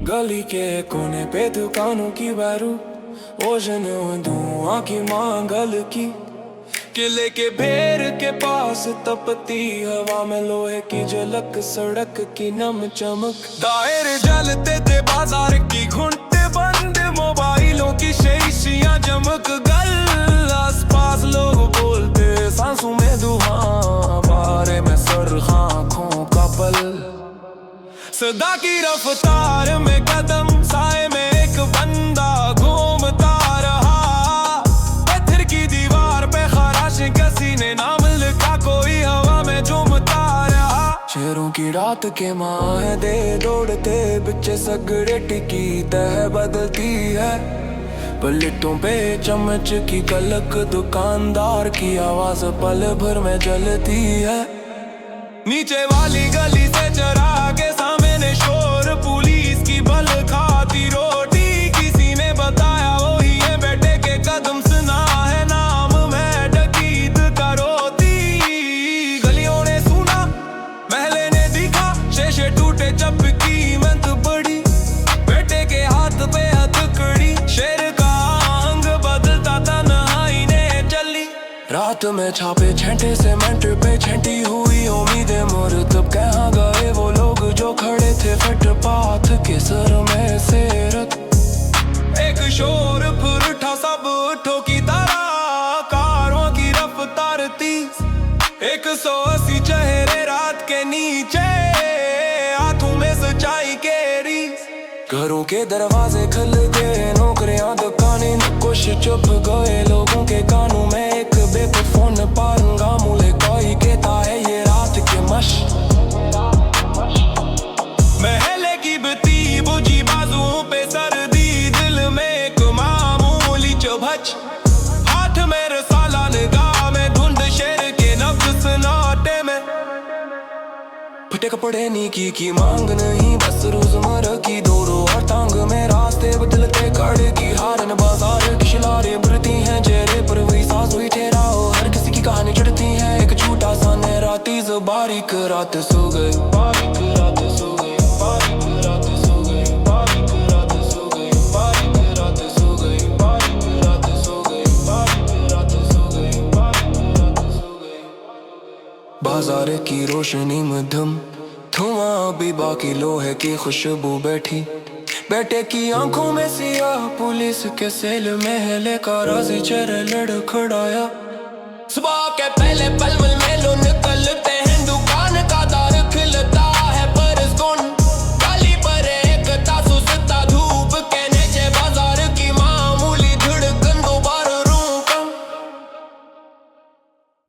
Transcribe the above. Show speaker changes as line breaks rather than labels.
गली के कोने पे दुकानों की बैरू ओजन धुआं की मांगल की किले के भेर के पास तपती हवा में लोहे की झलक सड़क की नम चमक दायरे जलते थे बाजार की घुंटे बंद मोबाइलों की शीशियां चमक गल आसपास लोग बोलते सांसों में धुआं बारे में सर आँखों का पल सदा की रफ्तार में कदम साए में एक बंदा घूमता रहा पत्थर की दीवार पे खराश किसी ने नाम लिखा कोई हवा में झूमता रहा शेरों की रात के माह दे दौड़ते बच्चे सगड़े टिकी तह बदलती है पलटों पे चमच की कलक दुकानदार की आवाज पल भर में चलती है नीचे वाली गली से चरा के सामने शोर पुलिस की बल खाती रोटी किसी ने बताया वही है बेटे के कदम सुना है नाम मैं डकीत का रोती गलियों ने सुना महले ने दिखा शेषे टूटे जब कीमत बढ़ी बेटे के हाथ पे हथकड़ी शेर का अंग बदलता था नहाई ने चली रात में छापे छेंटे से मेंटर पे छेंटी हुई उम्मीदें मोर तब कहाँ गए वो लोग जो खड़े थे फुटपाथ के सर में सेरत एक शोर फिर उठा सब उठो की तरह कारों की रफ्तार 30 180 चेहरे रात के नीचे हाथों में सच्चाई के रीस घरों के दरवाजे खुल गए नौकरियां दुकानें कुछ चुप गए लोगों के कानों में एक बेफोन पारूंगा मुझे कोई कहता है ये रात के मश महले की बत्ती बुझी बाजुओं पे सर्दी दिल में एक मामूली चुभच हाथ में रसाला निगाह में धुंध शेर के नफ्स सन्नाटे में फटे कपड़े नीकी की मांग नहीं बस रोजमर्रा की दौड़ो और टांग में रास्ते बदलते कड़ की हारन बाजार की शिलारे भरती हैं चेहरे पर वही सांस हुई ठहराओ हर किसी की कहानी चढ़ती है एक झूठा सा राती बारीक रात सो गए बारीक रात सो गए बारीक रात सो गए बारीक रात सो गए बारीक रात सो गए बारीक रात सो गए बारीक रात सो गए बारीक रात सो गए बाजार की रोशनी मध्यम धुआं भी बाकी लोहे की खुशबू बैठी बेटे की आंखों में सियाह पुलिस के सेल महले का राजी चेहरा लड़खड़ाया सुबह के पहले पल